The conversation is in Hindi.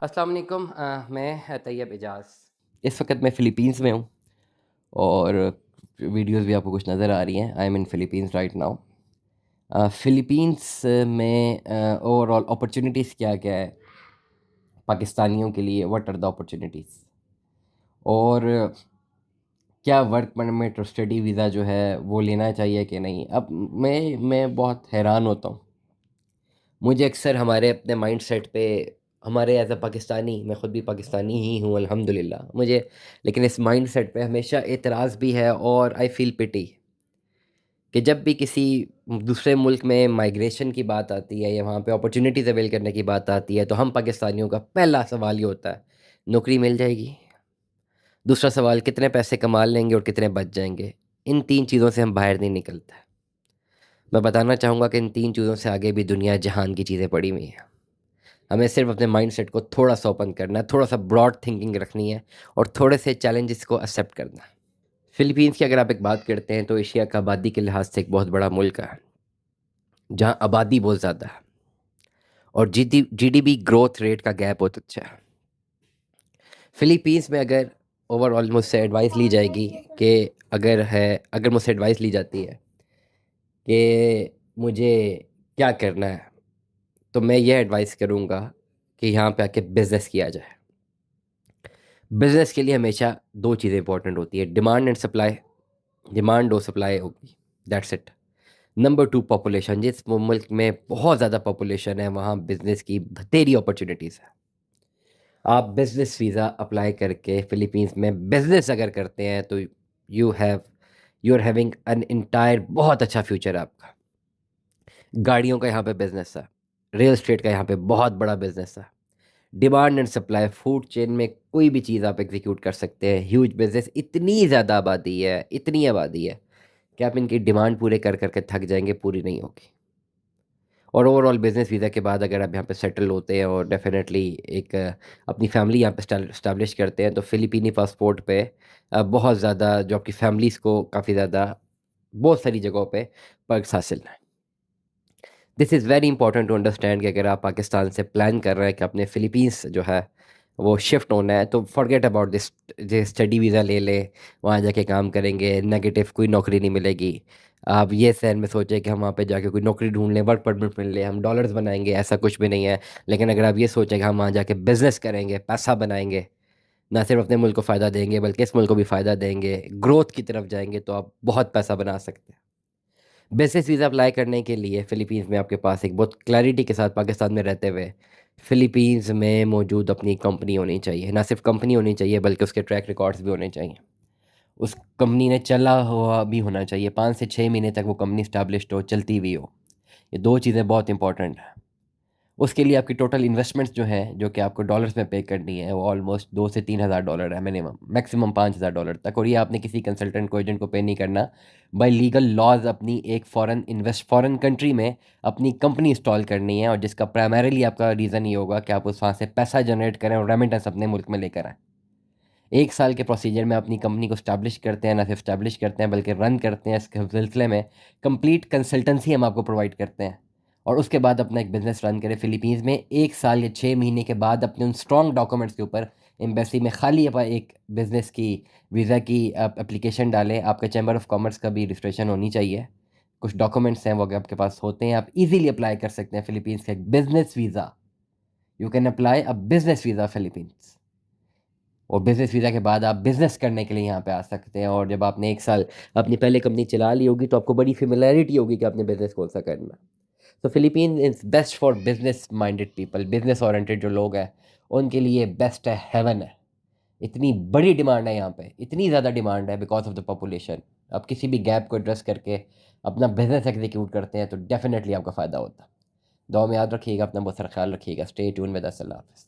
अस्सलाम वालेकुम मैं तैयब एजाज। इस वक्त मैं फ़िलीपींस में हूँ और वीडियोस भी आपको कुछ नज़र आ रही हैं। I am in Philippines right now. Philippines में ओवरऑल अपॉर्चुनिटीज़ क्या क्या है पाकिस्तानियों के लिए, व्हाट आर द अपॉर्चुनिटीज़, और क्या वर्क परमिट और स्टडी वीज़ा जो है वो लेना चाहिए कि नहीं। अब मैं बहुत हैरान होता हूँ। मुझे अक्सर हमारे अपने माइंडसेट पे, हमारे एज अ पाकिस्तानी, मैं ख़ुद भी पाकिस्तानी ही हूँ अल्हम्दुलिल्लाह, मुझे लेकिन इस माइंडसेट पे हमेशा एतराज़ भी है और आई फील पिटी कि जब भी किसी दूसरे मुल्क में माइग्रेशन की बात आती है या वहाँ पे अपॉर्चुनिटीज़ अवेल करने की बात आती है तो हम पाकिस्तानियों का पहला सवाल ये होता है, नौकरी मिल जाएगी। दूसरा सवाल, कितने पैसे कमा लेंगे और कितने बच जाएंगे। इन तीन चीज़ों से हम बाहर नहीं निकलते। मैं बताना चाहूँगा कि इन तीन चीज़ों से आगे भी दुनिया जहान की चीज़ें पड़ी हुई हैं। हमें सिर्फ अपने माइंडसेट को थोड़ा सा ओपन करना है, थोड़ा सा ब्रॉड थिंकिंग रखनी है और थोड़े से चैलेंजेस को एक्सेप्ट करना है। फ़िलीपींस की अगर आप एक बात करते हैं तो एशिया का आबादी के लिहाज से एक बहुत बड़ा मुल्क है, जहाँ आबादी बहुत ज़्यादा है और जीडीपी ग्रोथ रेट का गैप बहुत अच्छा है। फ़िलीपींस में अगर ओवरऑल मुझसे एडवाइस ली जाएगी कि अगर मुझसे एडवाइस ली जाती है कि मुझे क्या करना है, तो मैं ये एडवाइस करूँगा कि यहाँ पे आके बिज़नेस किया जाए। बिज़नेस के लिए हमेशा 2 चीज़ें इंपॉर्टेंट होती है, डिमांड एंड सप्लाई। डिमांड और सप्लाई होगी, दैट्स इट। नंबर 2 पॉपुलेशन, जिस मुल्क में बहुत ज़्यादा पॉपुलेशन है वहाँ बिज़नेस की बथेरी अपॉर्चुनिटीज़ है। आप बिज़नेस वीज़ा अप्लाई करके फ़िलीपींस में बिज़नेस अगर करते हैं तो you are having an entire बहुत अच्छा फ्यूचर है आपका। गाड़ियों का यहाँ पे बिज़नेस है, रियल एस्टेट का यहाँ पे बहुत बड़ा बिज़नेस है। Demand and supply, food chain में कोई भी चीज़ आप एग्जीक्यूट कर सकते हैं। ह्यूज बिजनेस, इतनी ज़्यादा आबादी है, इतनी आबादी है कि आप इनकी डिमांड पूरे कर करके थक जाएंगे, पूरी नहीं होगी। और ओवरऑल बिजनेस वीज़ा के बाद अगर आप यहाँ पे सेटल होते हैं और डेफिनेटली एक अपनी फैमिली यहाँ पे स्टैब्लिश करते हैं तो फ़िलिपीनी पासपोर्ट पे बहुत ज़्यादा जो आपकी फैमिलीज़ को काफ़ी ज़्यादा बहुत सारी जगहों पे पर्क्स हासिल हैं। This is very important to understand कि अगर आप पाकिस्तान से प्लान कर रहे हैं कि अपने फ़िलीपींस जो है वो शिफ्ट होना है तो फॉरगेट अबाउट दिस। जो स्टडी वीज़ा ले लें, वहाँ जाके काम करेंगे, नेगेटिव कोई नौकरी नहीं मिलेगी। आप ये सहन में सोचें कि हम वहाँ पे जाके कोई नौकरी ढूंढ लें, वर्क परमिट मिल ले, हम डॉलर्स बनाएंगे, ऐसा कुछ भी नहीं है। लेकिन अगर आप ये सोचें कि हम वहाँ जाके बिज़नेस करेंगे, पैसा बनाएंगे, ना सिर्फ अपने मुल्क को फ़ायदा देंगे बल्कि इस मुल्क को भी फ़ायदा देंगे, ग्रोथ की तरफ जाएंगे, तो आप बहुत पैसा बना सकते हैं। बिज़नेस वीज़ा अप्लाई करने के लिए फ़िलीपींस में आपके पास एक बहुत क्लैरिटी के साथ पाकिस्तान में रहते हुए फ़िलीपींस में मौजूद अपनी कंपनी होनी चाहिए। ना सिर्फ कंपनी होनी चाहिए बल्कि उसके ट्रैक रिकॉर्ड्स भी होने चाहिए। उस कंपनी ने चला हुआ भी होना चाहिए, 5 से 6 महीने तक वो कंपनी स्टैब्लिश्ड हो, चलती हुई हो। ये 2 चीज़ें बहुत इंपॉर्टेंट हैं। उसके लिए आपकी टोटल इन्वेस्टमेंट्स जो हैं, जो कि आपको डॉलर्स में पे करनी है, वो ऑलमोस्ट 2 से 3,000 डॉलर है मिनिमम, मैक्सिमम 5,000 डॉलर तक। और ये आपने किसी कंसल्टेंट को, एजेंट को पे नहीं करना। बाय लीगल लॉज अपनी एक फॉरेन कंट्री में अपनी कंपनी इंस्टॉल करनी है और जिसका प्राइमरीली आपका रीज़न ये होगा कि आप उस वहाँ से पैसा जनरेट करें और रेमिटेंस अपने मुल्क में लेकर आएँ। 1 साल के प्रोसीजर में अपनी कंपनी को स्टैब्लिश करते हैं, ना सिर्फ स्टैब्लिश करते हैं बल्कि रन करते हैं। इसके सिलसिले में कंप्लीट कंसल्टेंसी हम आपको प्रोवाइड करते हैं और उसके बाद अपना एक बिज़नेस रन करें फ़िलीपींस में। 1 साल या 6 महीने के बाद अपने उन स्ट्रॉन्ग डॉक्यूमेंट्स के ऊपर एम्बेसी में खाली आप एक बिज़नेस की वीज़ा की आप एप्लीकेशन डालें। आपका चैम्बर ऑफ कॉमर्स का भी रजिस्ट्रेशन होनी चाहिए। कुछ डॉक्यूमेंट्स हैं वो अगर आपके पास होते हैं, आप ईज़िली अप्लाई कर सकते हैं फ़िलीपींस का एक business visa. You can apply a business visa Philippines. और बिज़नेस वीज़ा के बाद आप बिज़नेस करने के लिए यहाँ पे आ सकते हैं। और जब आपने 1 साल अपनी पहले कंपनी चला ली होगी तो आपको बड़ी फ़ैमिलियरिटी होगी कि आपने बिज़नेस कौन-सा करना है। तो Philippine is best for business minded people, business oriented जो लोग हैं, उनके लिए बेस्ट है, हेवन है। इतनी बड़ी डिमांड है यहाँ पे, इतनी ज़्यादा डिमांड है बिकॉज़ ऑफ़ द पॉपुलेशन। आप किसी भी गैप को एड्रेस करके अपना बिज़नेस एग्ज़ीक्यूट करते हैं तो डेफ़िनेटली आपका फ़ायदा होता है। दुआ में याद रखिएगा, अपना बहुत सारा ख़्याल रखिएगा। Stay tuned with us. अल्लाह हाफ़िज़।